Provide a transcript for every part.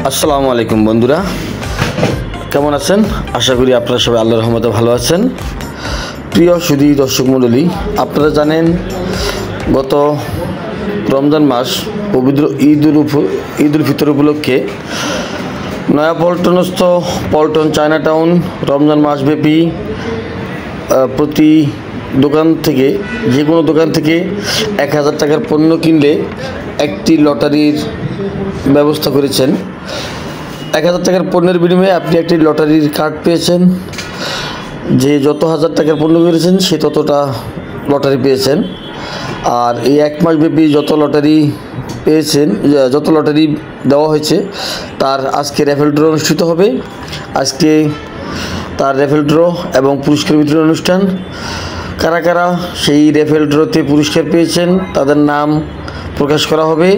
আসসালামু আলাইকুম বন্ধুরা, কেমন আছেন? আশা করি আপনারা সবাই আল্লাহর রহমতে ভালো আছেন। প্রিয় সুধী দর্শক মণ্ডলী, আপনারা জানেন গত রমজান মাস পবিত্র ঈদ উল ফিতর উপলক্ষে নয়াপল্টনস্থ পল্টন চায়না টাউন রমজান মাসব্যাপী প্রতি দোকান থেকে যে কোনো দোকান থেকে 1000 টাকার পণ্য কিনলে একটি লটারির ব্যবস্থা করেছেন। 1000 টাকার পণ্যের বিনিময়ে আপনি একটি লটারির কার্ড পেয়েছেন। যে যত হাজার টাকার পণ্য কিনেছেন সে ততটা লটারি পেয়েছেন। আর এই এক মাসব্যাপী যত লটারি পেয়েছেন, যত লটারি দেওয়া হয়েছে তার আজকে র্যাফেল ড্র অনুষ্ঠিত হবে। আজকে তার র্যাফেল ড্র এবং পুরস্কার বিতরণ অনুষ্ঠান। কারা কারা সেই র্যাফেল ড্রতে পুরস্কার পেয়েছেন তাদের নাম প্রকাশ করা হবে।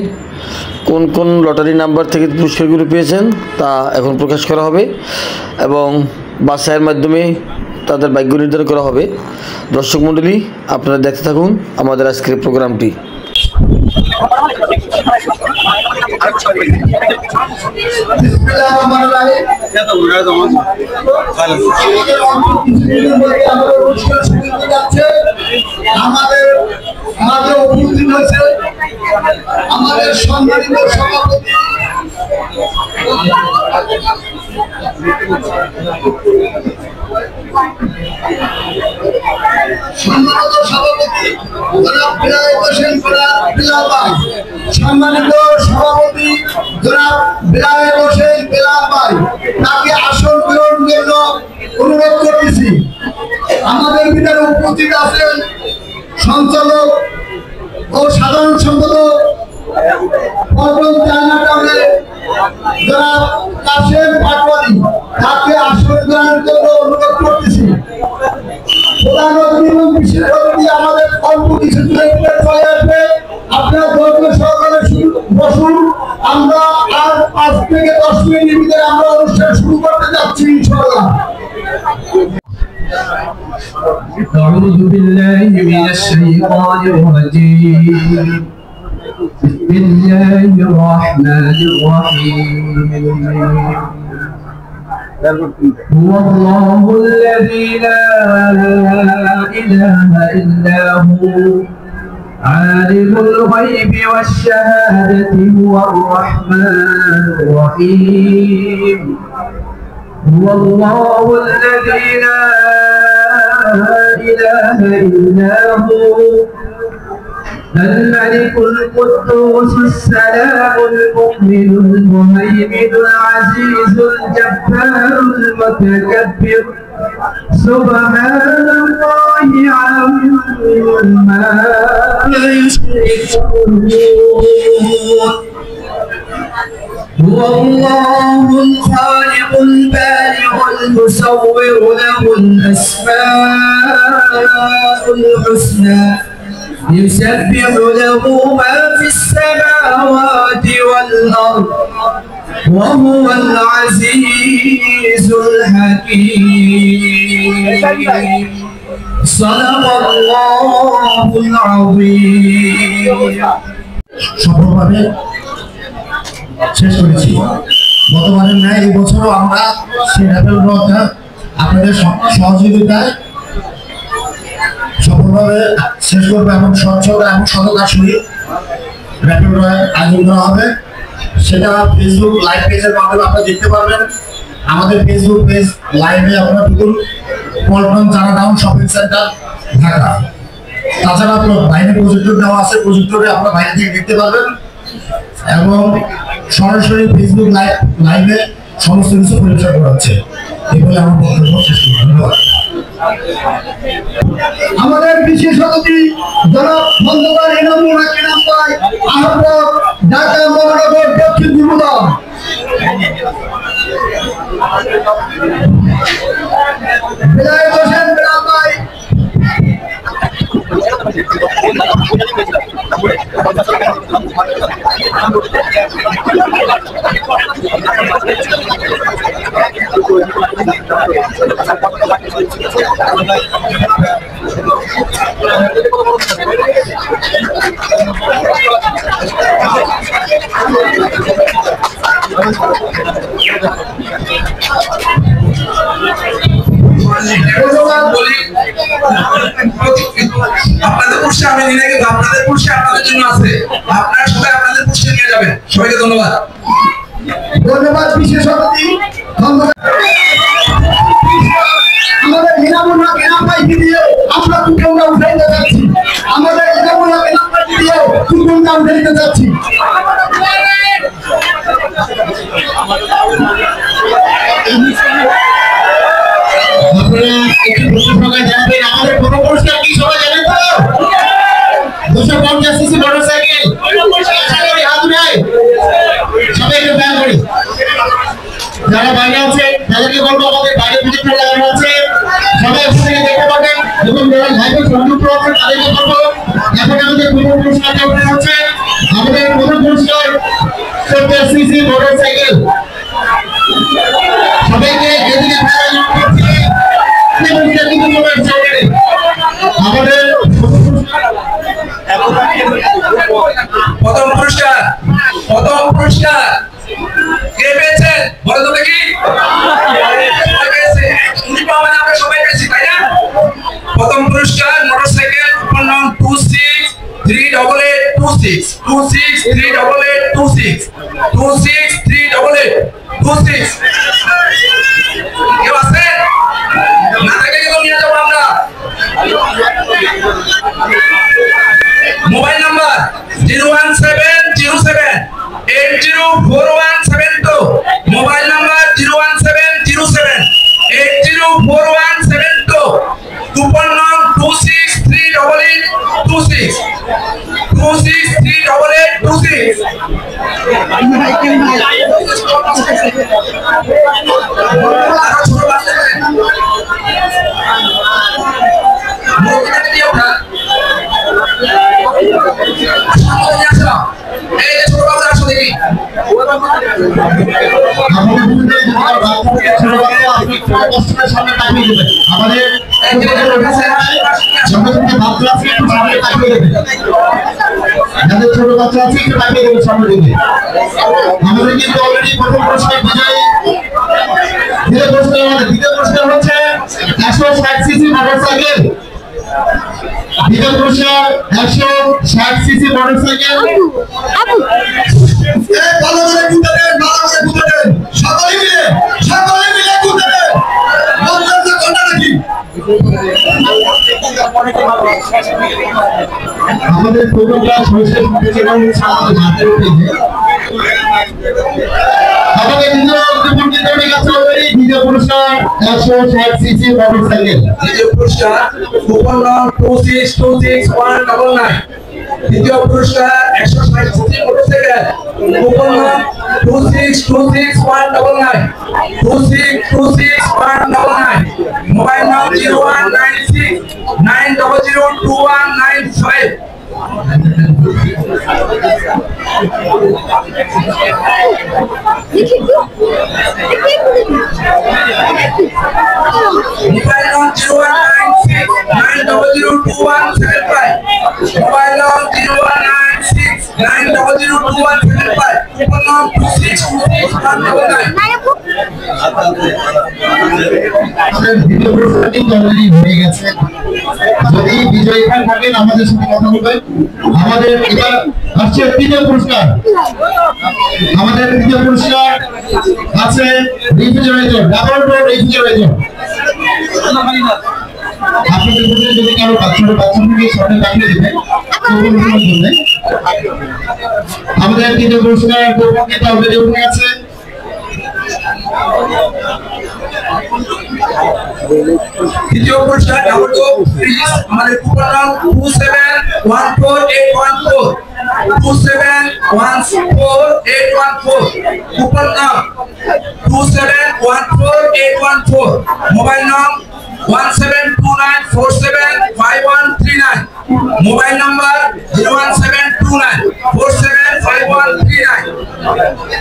কোন কোন লটারি নাম্বার থেকে পুরস্কারগুলো পেয়েছেন তা এখন প্রকাশ করা হবে এবং বাছাইয়ের মাধ্যমে তাদের ভাগ্য নির্ধারণ করা হবে। দর্শক মণ্ডলী, আপনারা দেখতে থাকুন আমাদের আজকের প্রোগ্রামটি। আমাদের সম্মানিত সভাপতি সম্মানিত সভাপতি জনাব বিলাল হোসেন বেলাল ভাই, তাকে আসন গ্রহণ জন্য অনুরোধ করতেছি। আমাদের ভিতরে উপস্থিত আছেন সঞ্চালক ও সাধারণ সম্পাদক পল্টন চায়না টাউনের জনাব কাশেম পাটোয়ারি, তাকে আসন গ্রহণের জন্য অনুরোধ করতেছি। প্রধান অতিথি এবং বিশেষ অতিথি আমাদের অল্প কিছু চলে আসবে। আপনারা ধৈর্য সহকারে বসুন। আমরা আর 5 থেকে 10 মিনিটের ভিতরে আমরা অনুষ্ঠান শুরু করতে যাচ্ছি ইনশাআল্লাহ। أعوذ بالله من الشيطان الرجيم. بسم الله الرحمن الرحيم. هو الله الذي لا إله إلا هو عالم الغيب والشهادة هو الرحمن الرحيم. هو الله الذي لا إله إلا هو الملك القدوس السلام المؤمن المهيمن العزيز الجبار المتكبر سبحان الله عما يشركون. هو الله الخالق البارئ المصور له الأسماء الحسنى يسبح له ما في السماوات والأرض وهو العزيز الحكيم. صدق الله العظيم. সফলভাবে শেষ করেছি। গতবারের ন্যায় এই বছরও আমরা সেই র্যাফেল ড্রটা আপনাদের সহযোগিতায় সফলভাবে শেষ করবো এবং স্বচ্ছতা এবং সততার সহিত র্যাফেল ড্রয়ের আয়োজন করা হবে। সেটা ফেসবুক লাইভ পেজের মাধ্যমে আপনারা দেখতে পারবেন। আমাদের ফেসবুক পেজ লাইভে আপনারা ঢুকুন, Paltan Chinatown shopping centre Dhaka. তাছাড়া আপনার বাইরে প্রজেক্টর দেওয়া আছে, প্রজেক্টরে আপনারা বাইরে থেকে দেখতে পারবেন এবং সরাসরি ফেসবুক লাইভে সমস্ত কিছু পরিচালনা করা হচ্ছে। এই বলে আমার বক্তব্য শেষ করছি। ধন্যবাদ। আমাদের বিশেষ অতিথি জনাব খন্দকার এনামুল হক ভাই, আহ্বায়ক ঢাকা মহানগর দক্ষিণ যুবদল। বিলাল হোসেন বেলাল ভাই, যাবেন। সবাইকে ধন্যবাদ। ধন্যবাদ বিশেষ অতিথি আমাদের বিনামূল্য কেনাপাই দিয়ে আমরা কুপনটা উঠাইতে যাচ্ছি। আমাদের বিনামূল্য কেনাপাই দিয়ে কুপনটা উঠাইতে যাচ্ছি। আপনারা একটু সবাই জানবেন আমাদের কোন পুরস্কার কি সবাই জানেন তো? 250 সিসি মোটরসাইকেল। হাত উঠাই সবাই একটু দান করি। যারা বাইরে আছে তাদেরকে বলবো আমাদের বাইরে প্রজেক্টর লাগানো আছে, সবাই ওখানে দেখতে পাবেন এবং যারা লাইভে সংযুক্ত আছে তাদেরকে বলবো এখন আমাদের কোন পুরস্কারটা উঠে হচ্ছে আমাদের কোন পুরস্কার 70 সিসি মোটরসাইকেল। সবাইকে এদিকে আমাদের প্রথম পুরস্কার কে পেয়েছেন বলো তো দেখি? আমরা সবাই পেয়েছি তাই না? প্রথম পুরস্কার মোটরসাইকেল কুপন নং 263826 263826 263826 কেউ আছে? না থাকলে কিন্তু নিয়ে যাবো আমরা। Mobile number 01707804172 mobile number 01707804172 coupon নং 263826 263826 আমাদের ছোট বাচ্চা আছে একটু তাকিয়ে দেবেন সামনে দিকে। আমাদের কিন্তু অলরেডি প্রথম পুরস্কার বিজয়ী দ্বিতীয় পুরস্কার হচ্ছে 160 সিসি মোটরসাইকেল। দ্বিতীয় পুরস্কার 160 সিসি মোটরসাইকেল। ভালো করে গুঁতে দেন, ভালো করে গুঁতে দেন, সকলে মিলে গুঁতে দেন। বন্ধুরা কোনটা নাকি আমাদের প্রোগ্রামটা সর্বশেষ হচ্ছে আমাদের জাতীয় উঠেছে। আমাদের দ্বিতীয় পুরস্কার 160 সিসি মোটরসাইকেল। দ্বিতীয় পুরস্কার কুপন নং 262619 দ্বিতীয় পুরস্কার 160 সিসি মোটরসাইকেল কুপন নং 262619 262619 মোবাইল নং 01969002195 মোবাইল নং 01969002175 মোবাইল নং 01969002175 কুপন নং 262619 আমাদের দ্বিতীয় পুরস্কার কিন্তু অলরেডি হয়ে গেছে। যদি বিজয়ী খান থাকেন আমাদের সাথে কথা বলবেন। আমাদের এবার আসছে তৃতীয় পুরস্কার। আমাদের তৃতীয় পুরস্কার আছে রেফ্রিজারেটর, ডাবল ডোর রেফ্রিজারেটর। আপনাদের মধ্যে যদি কারো বাচ্চাকে সামনে রাখিয়ে দেবেন আমাদের তৃতীয় পুরস্কার গোপনীয়তা অলরেডি উঠে গেছে। দ্বিতীয় পুরস্কার ডাবল ডোর ফ্রিজ আমাদের কুপন নং 2714814 2714814 কুপন নং 2714814 মোবাইল নং 1729475139 মোবাইল নাম্বার 01729475139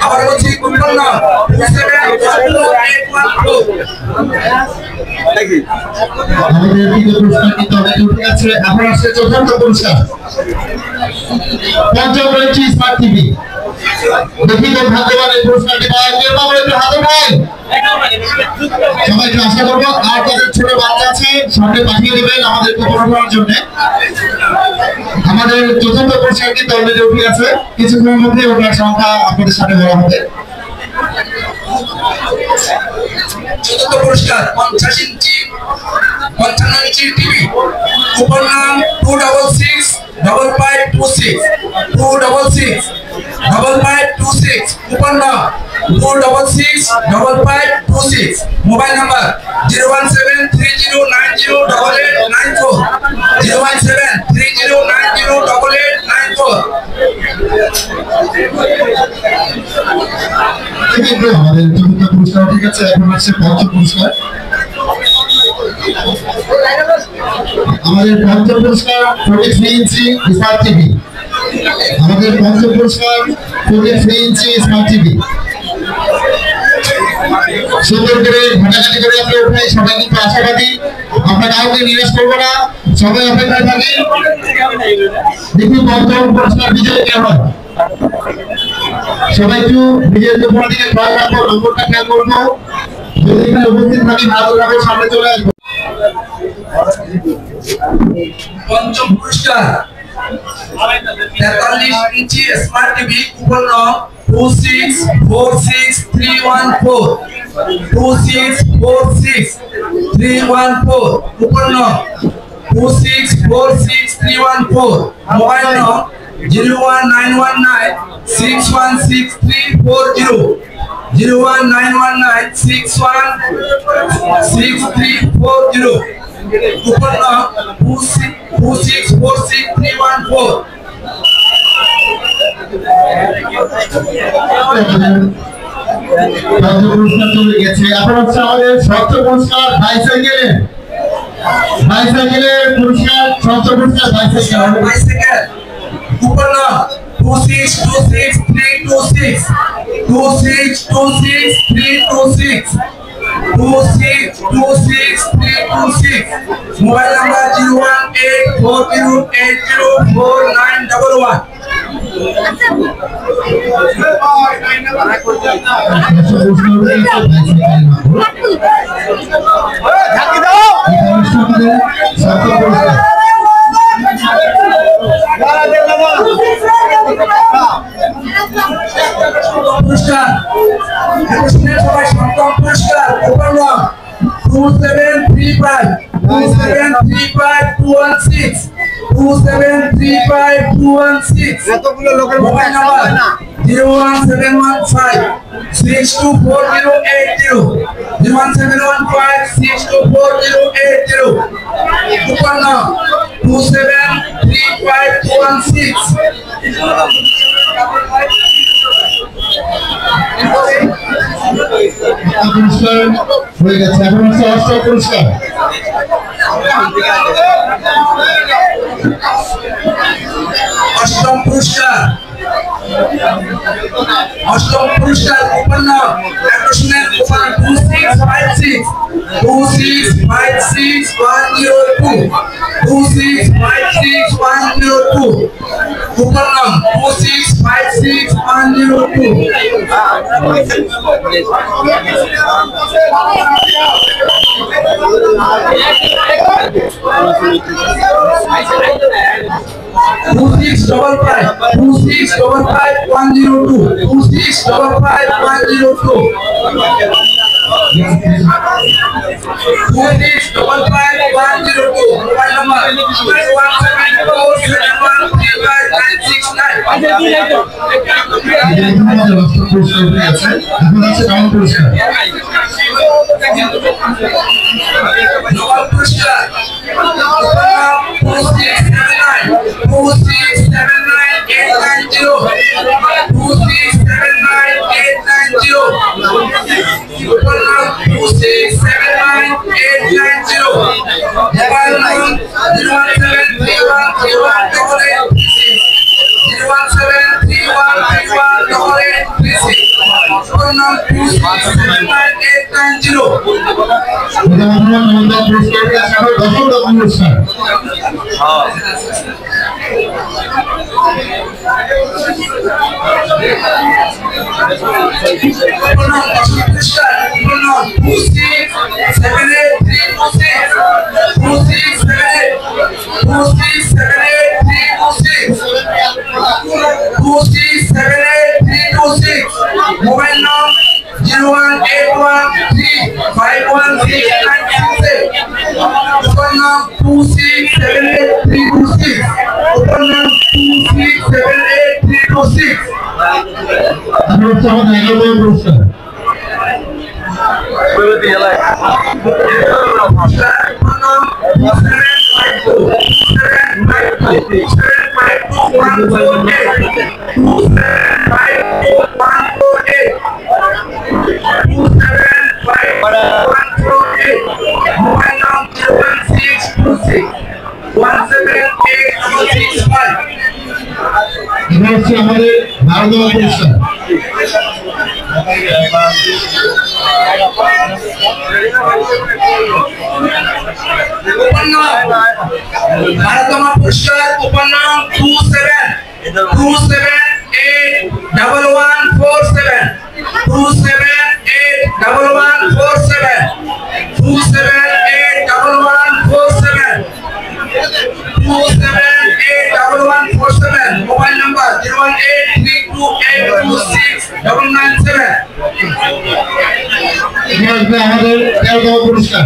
আবার বলছি কুপন নং 2714814 আমাদের তৃতীয় পুরস্কার কিন্তু অলরেডি উঠে গেছে। এখন আসছে চতুর্থ পুরস্কার পঞ্চম রয়েছে স্মার্ট টিভি। দেখি কোন ভাগ্যবান এই পুরস্কারটি পায়। কে পাবে একটু হাতে পায়। সবাইকে আশা করবো আর যাদের ছোট বাচ্চা আছে সামনে পাঠিয়ে দেবেন আমাদেরকে পড়ানোর জন্য। আমাদের চতুর্থ পুরস্কারটি অলরেডি উঠে গেছে, কিছুক্ষণের মধ্যে ওটার সংখ্যা আপনাদের সামনে বলা হবে। চতুর্থ পুরস্কার 55 ইঞ্চি টিভি, কুপন নাম 2665526 2665526, কুপন নাম 2665526, মোবাইল নাম্বার 01730908894 01730908894। কিন্তু আমাদের চতুর্থ পুরস্কার ঠিক আছে, এখন আছে পঞ্চম পুরস্কার। আমাদের পঞ্চম পুরস্কার 43 ইঞ্চি স্মার্ট টিভি। আমাদের পঞ্চম পুরস্কার 43 ইঞ্চি স্মার্ট টিভি। সুন্দর করে ঘাটাঘাটি করে আমরা উঠাই, সবাই কিন্তু আশাবাদী, আমরা কাউকে নিরাশ করবো না, সবাই অপেক্ষায় থাকি। দেখি পঞ্চম পুরস্কার বিজয়ী কে হয়। সবাই একটু নিজের উপর দিকে খেয়াল রাখবো, নম্বরটা খেয়াল করবো। যদি এখানে উপস্থিত থাকি হাত রাখবো, সামনে চলে আসবো। পঞ্চম পুরস্কার 43 ইঞ্চি স্মার্ট টিভি, কুপন নাম 2646314 2646314, কুপন নাম 2646314, মোবাইল নাম 01919616340 01919616340, কুপন নাম 2646314। পুরস্কার চলে গেছে। এখন হচ্ছে আমাদের ষষ্ঠ পুরস্কার বাইসাইকেলের পুরস্কার। ষষ্ঠ পুরস্কার বাইসাইকেল, কুপন নাম 2626326 2626326 2626326, মোবাইল নাম্বার 01840804911। পুরস্কার সবাই সপ্তম পুরস্কার, কুপন নাম 2735216 2735216, এতগুলো লোকের মোবাইল নাম্বার 01715624080 01715624080, কুপন নাম 2735216। পুরস্কার হয়ে গেছে। এখন হচ্ছে অষ্টম পুরস্কার। অষ্টম পুরস্কার কুপন নাম আকর্ষণের কুপন 2656102 2656102, কুপন নাম 2656102। পুরস্কার Mobile number 01813516966. Open number 2678326. Open number 2678326. আমাদের 12তম পুরস্কার open number 2781147 2781147 2781147 2781147. Mobile number 01832826997. আমাদের 13তম পুরস্কার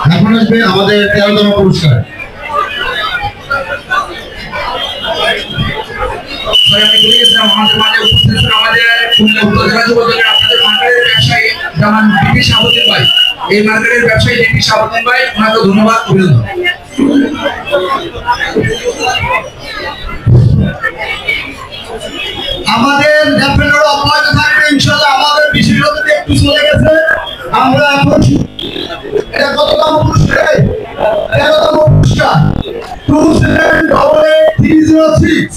এখন আসবে আমাদের 13তম পুরস্কার আমি বলে গেছিলাম আমাদের মাঝে উপস্থিত আমাদের আপনাদের মার্কেটের ব্যবসায়ী যেমন ডিপি সাবুদ্দিন ভাই, এই মার্কেটের ব্যবসায়ী ডিপি সাবুদ্দিন ভাই, ওনাকে ধন্যবাদ অভিনন্দন। আমাদের ডেফিনেটলি অব্যাহত থাকবে ইনশাআল্লাহ। আমাদের বিশেষজ্ঞদের একটু চলে গেছে, আমরা এখন এটা কততম পুরস্কার? 13তম পুরস্কার 2788306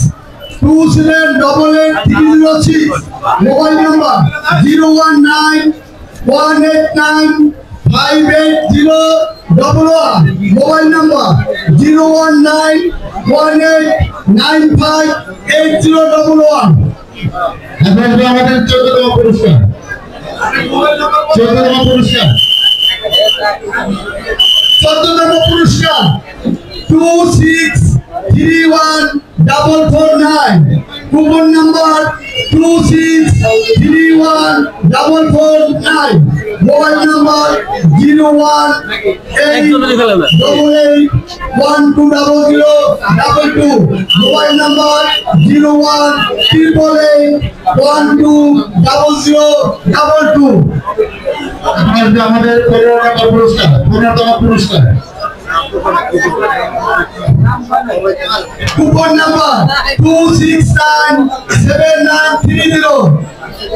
2788306। Mobile number 01918958011। Mobile number 01918958011। এখন আমাদের 14তম পুরস্কার 2631449। Coupon number 2631449। Mobile number 01888120022। Mobile number 01888120022। আমাদের 15তম পুরস্কার coupon number 2697930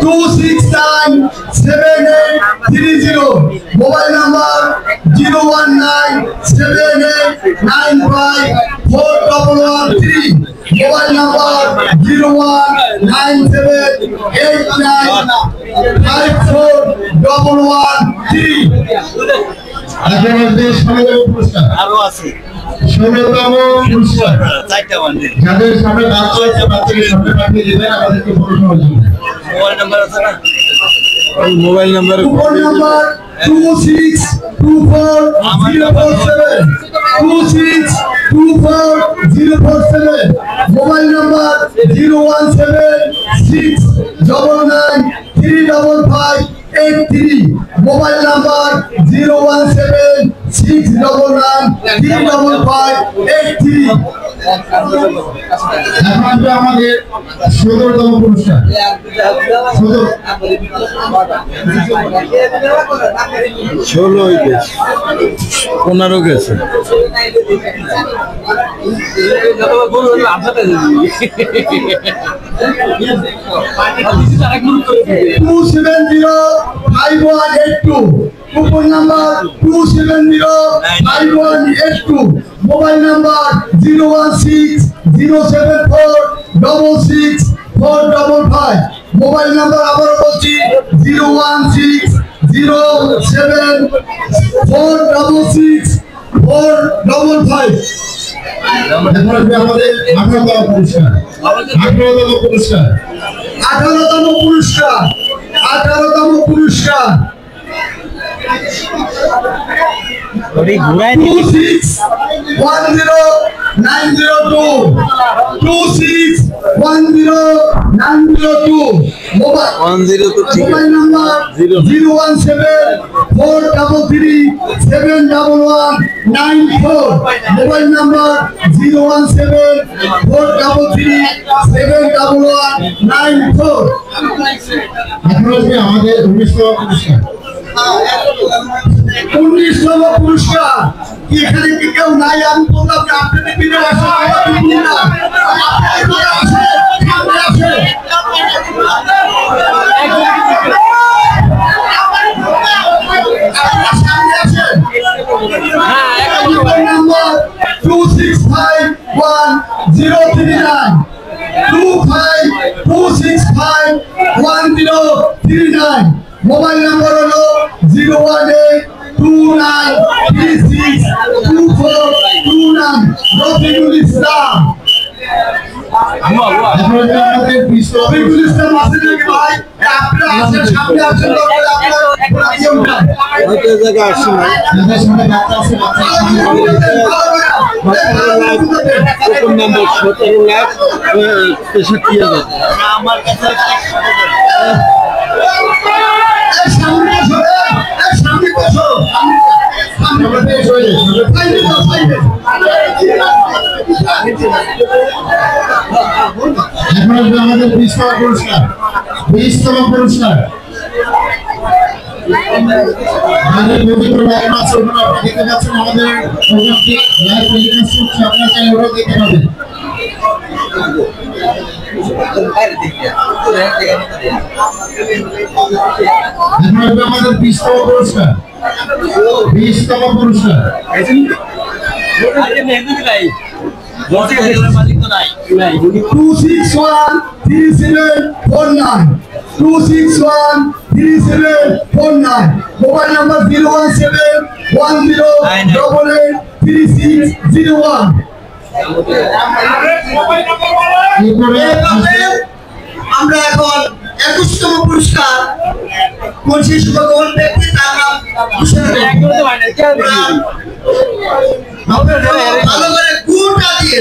2697830। Mobile number 01978954113। Mobile number 01978954113। আরো আছে 16তম পুরস্কার যাদের সামনে বাচ্চা আছে বাচ্চাকে সামনে পাঠিয়ে দেবেন আমাদেরকে পড়াশোনার জন্য। মোবাইল নাম্বার আছে না? Mobile number 2624047 2624047। Mobile number 01769935583। Mobile number 01769935583। এখন আমাদের 17তম পুরস্কার 15 গেছে 2705182। Coupon number 2705182। Mobile number 01607466455। Mobile number আবারও বলছি 01607466455। আমাদের 18তম পুরস্কার, 18তম পুরস্কার 2610902 মোবাইল নাম্বার 01743371194 মোবাইল নাম্বার 01743371194। আমাদের 19তম পুরস্কার কি এখানে কি কেউ নাই? আমি বললাম যে আপনাদের দিনে নাম্বার 2651039 252651039 মোবাইল নাম্বার হলো 01829362429 রফিকুল ইসলাম। রফিকুল ইসলাম আছেন নাকি ভাই? আপনারা আছেন, সামনে আছেন, আমার কাছে আমাদের 20তম পুরস্কার, 20তম পুরস্কার আমাদের দেখতে পাচ্ছেন আমাদের আপনার চ্যানেল দেখতে পাবেন। আমাদের 20তম পুরস্কার, 20তম পুরস্কার 2613749 2613749 মোবাইল নাম্বার 01710883601। আমরা এখন 21তম পুরস্কার কোন শিশু ভগবান ব্যক্তি তার নাম ভালো করে গুটা দিয়ে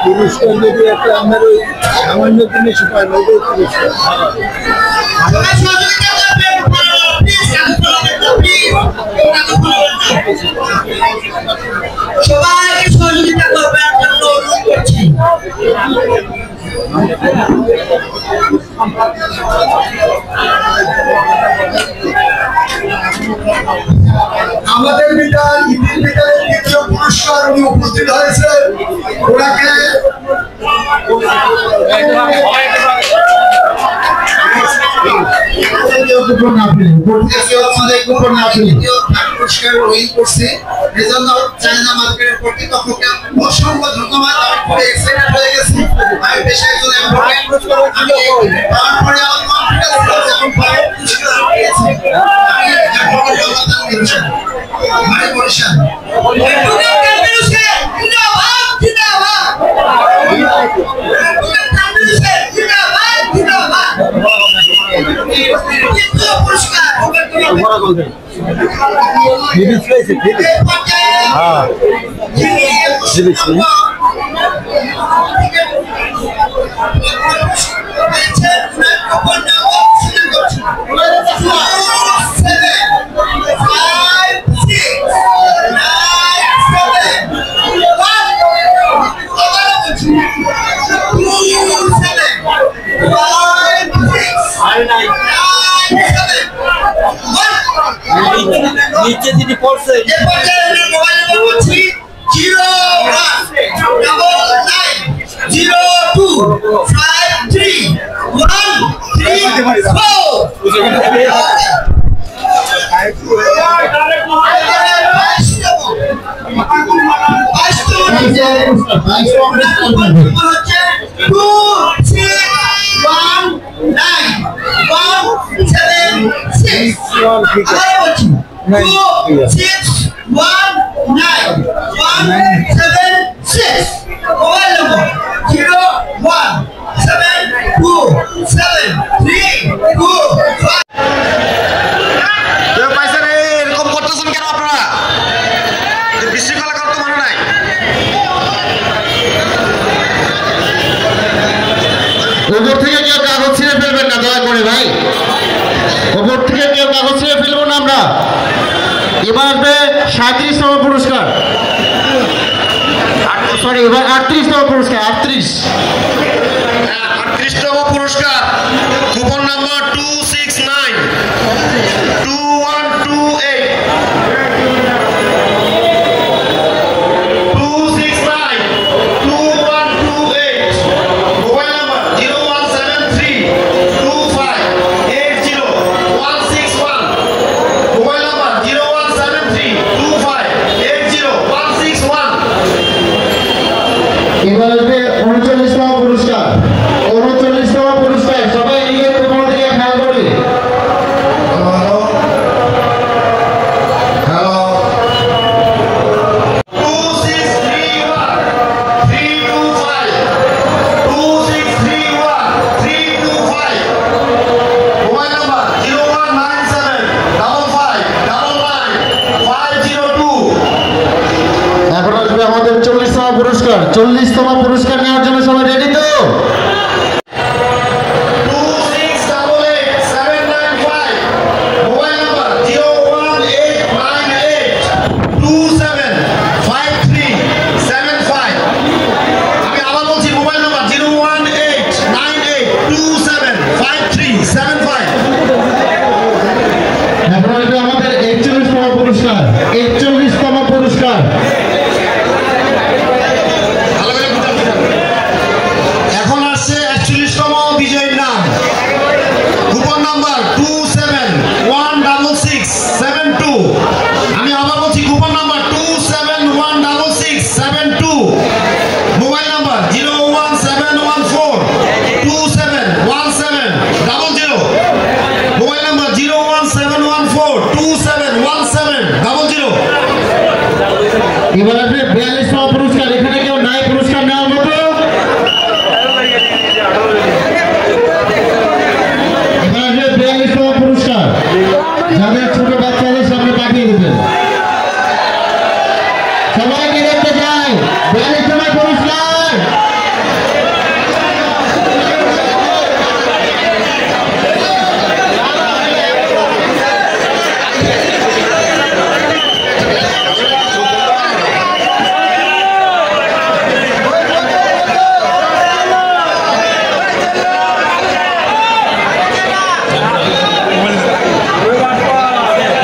পুরস্কার যদি একটা আমার ওই সামান্য জিনিস পায় না, ওই পুরস্কার সবাইকে সহযোগিতা করবেন জন্য অনুরোধ করছি। আমাদের বিদ্যালয় ইতির বিদ্যালয়ের দ্বিতীয় পুরস্কার উনি উপস্থিত হয়েছে, ওনাকে পুরস্কার উইন করছে, এজন্য চায়না মার্কেটের কর্তৃপক্ষকে অসংখ্য ধন্যবাদ। এক্সাইটেড হয়ে গেছি, আমি পেশায় একজন তারপরে আমার কনফিডেন্স যখন পুরস্কার পেয়েছি আমি এখন জনতা নিয়েছি ভাই বরিশাল Wow! নিচে যিনি পড়ছে এ পর্যায়ে আমি মোবাইল নাম্বার বলছি এরকম করতেছেন কেন আপনারা? বিশৃঙ্খলা করতে মানে নাই। ওপর থেকে কেউ কাগজ ছিঁড়ে ফেলবেন না দয়া করে ভাই, ওপর থেকে কেউ কাগজ ছিঁড়ে ফেলবো না আমরা। এবার আসবে 37তম পুরস্কার, সরি এবার 38তম পুরস্কার। 38তম পুরস্কার coupon number 2692128 mobile number 0173258061, mobile number 0173258061। এবার আসবে 39তম পুরস্কার। 39তম পুরস্কার সবাই নিজের কোন দিকে খেয়াল করে। Hello 2631 325 mobile number 019755999502। এখন আসবে আমাদের 40তম পুরস্কার। 40তম পুরস্কার নেওয়ার জন্য সবাই রেডি তো? 2688795 মোবাইল নাম্বার 01898275375। আমি আবার বলছি, মোবাইল নাম্বার 01898275375। এখন আসবে আমাদের 41তম পুরস্কার। 41তম পুরস্কার এখন আসছে 41তম বিজয়ীর নাম। Coupon number 2716672। আমি আবার বলছি, coupon number 2716672। Mobile number 01714271700। Mobile number 01714271700। এবার আসবে 42তম পুরস্কার। এখানে কেউ নাই পুরস্কার নেওয়ার মতো? এবার আসবে 42তম পুরস্কার, যাদের ছোট বাচ্চাদের সামনে পাঠিয়ে দেবেন। সবাইকে দেখতে চাই 42তম পুরস্কার।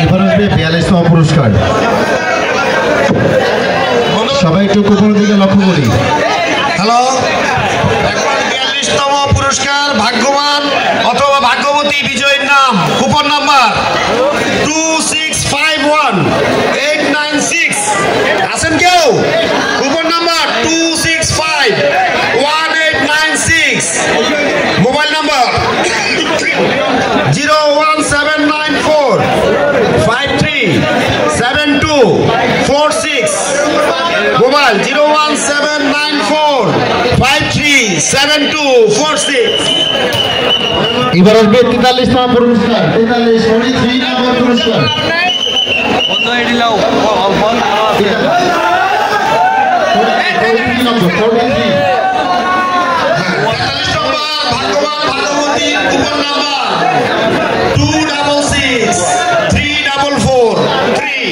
এবার আসবে 42তম পুরস্কার। সবাই একটু কুপনের দিকে লক্ষ্য করি। হ্যালো, এখন 42তম পুরস্কার ভাগ্যবান অথবা ভাগ্যবতী বিজয়ীর নাম। Coupon number 2651896। আছেন কেউ? Coupon number 2651896। Mobile number 01794537246। Mobile 01794537246। এবার আসবে 43তম পুরস্কার। 43 নম্বর পুরস্কার। বন্ধ এডি লাও বন্ধ 43 নম্বর 43 ভাগ্যবান ভাগ্যবতী coupon number 26634443।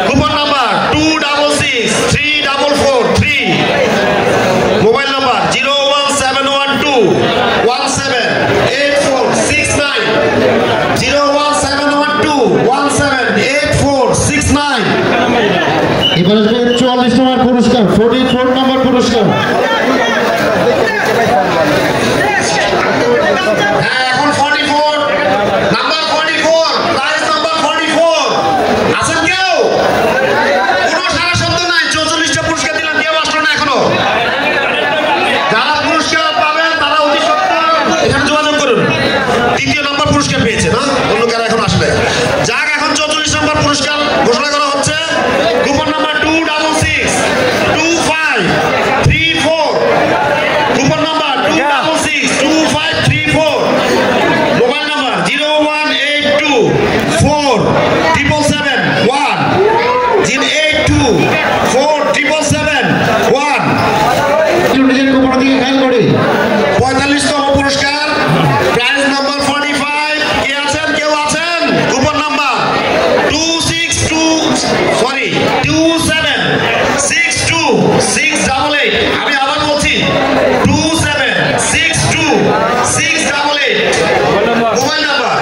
Coupon number 26634443। Mobile number 01712178469। 01712 178469। এবার আসবে 44 নম্বর পুরস্কার, 44 নম্বর পুরস্কার। হ্যাঁ, এখন 44 নাম্বার 44 প্রাইজ নাম্বার 44 আছেন কেউ? কোনো সারা শব্দ নাই। 44টা পুরস্কার দিলাম, কেউ আসলো না এখনো। যারা পুরস্কার পাবেন তারা অতি সত্বর এখানে যোগাযোগ করুন। দ্বিতীয় নাম্বার পুরস্কার পেয়েছে না, অন্য কারা এখন আসলে যাক। এখন 44 নাম্বার পুরস্কার ঘোষণা করা হচ্ছে। Coupon number 2662534, coupon number 2662534, mobile number 018247771, 018247771। নিজের কুপন দিকে খেয়াল করি। 45তম পুরস্কার প্রাইজ নাম্বার 45। কে আছেন? কেউ আছেন? Coupon number 2762688। আমি আবার বলছি 2762688। Mobile number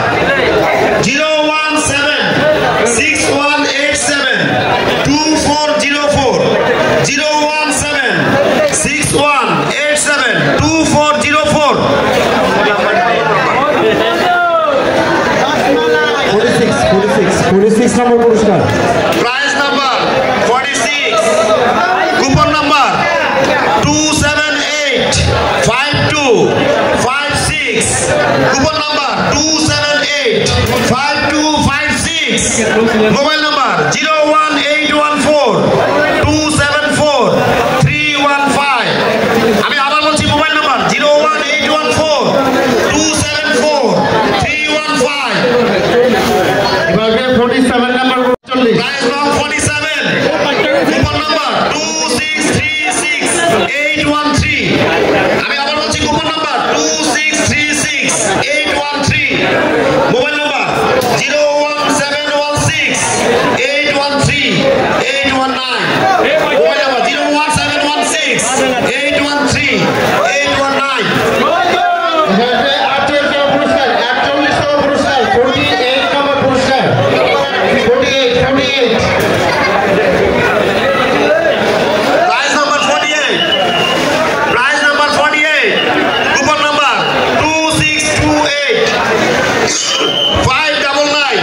01761872404, 01761872404। 46 নম্বর পুরস্কার। Prize number 46, coupon number 2785256, coupon number 2785256। Mobile number 01814274315। আমি আবার বলছি মোবাইল নাম্বার 01814274315। এবার আসবে 47 নম্বর 40। Prize number 47, coupon number 2636813। আমি আবার বলছি coupon number 2636813। Mobile number 01716813819। Mobile number 01716813819। এবার আসবে 48 নম্বর পুরস্কার, 48 নম্বর পুরস্কার, 48 নম্বর পুরস্কার, 48। Prize number 48, prize number 48, coupon number 2628599,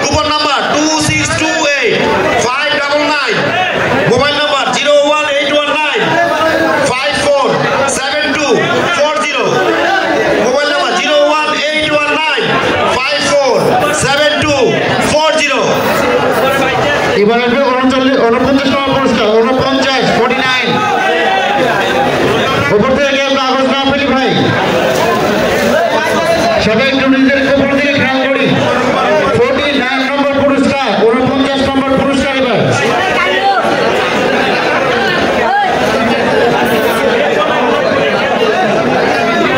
coupon number 2628599। Mobile number 01819547240, mobile number 01819547240। এবার আসবে 49 নম্বর পুরস্কার, 49 উপর থেকে গেল কাগজ না পেলি ভাই। সবাই একটু নিজের কুপন দিকে খেয়াল করি। 49 নম্বর পুরস্কার, 49 নম্বর পুরস্কার। এবার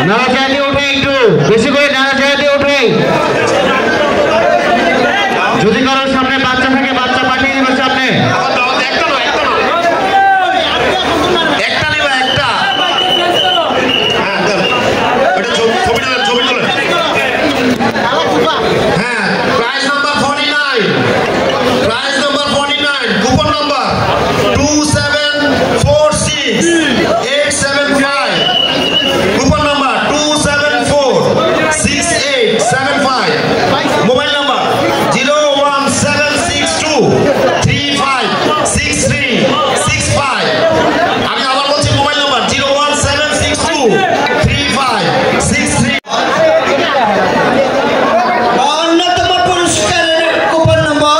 নাড়া চাইতে ওঠে, একটু বেশি করে নাড়া চাইতে ওঠে। যদি কারোর সামনে বাচ্চা থাকে, বাচ্চা পাঠিয়ে দেবে সামনে। একটা না, একটা না, একটা নিবা, একটা। হ্যাঁ, চল। ওটা ছবি তোলেন। হ্যাঁ, prize number 49, prize number 49, coupon number 2746875, coupon number 2746875। Mobile number 01762356365। আমি আবার বলছি মোবাইল নাম্বার 017623563। অন্যতম পুরস্কারের কুপন নম্বর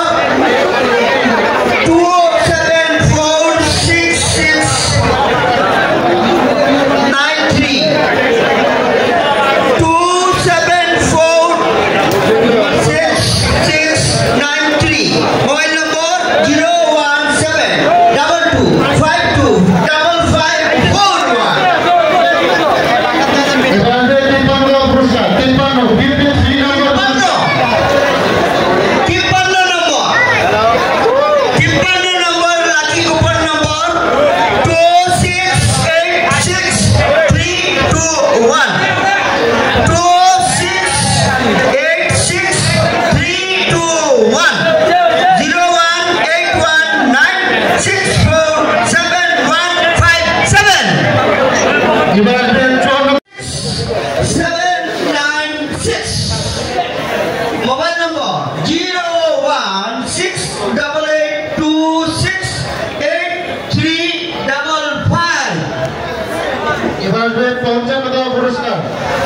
আসবে 55তম পুরস্কার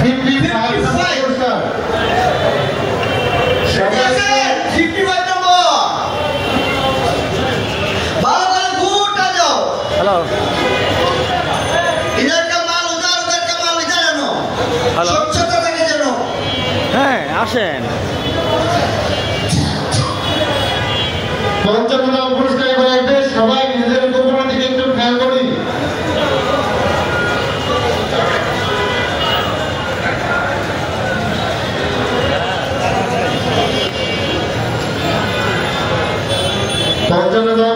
55 পুরস্কার হ্যালো হ্যালো হ্যাঁ আসেন 55তম পুরস্কার এবার আসবে সবাই নিজেদের গোপনের দিকে একটু খেয়াল করি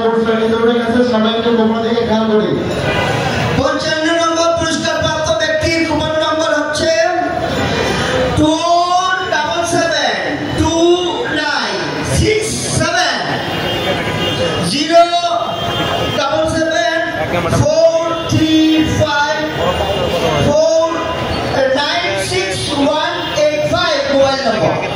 পুরস্কার নিতে উঠে গেছে সবাই একটু গোপনের দিকে খেয়াল করি 55 নম্বর পুরস্কার প্রাপ্ত ব্যক্তির কুপন নম্বর হচ্ছে 27729707745496185 মোবাইল নম্বর।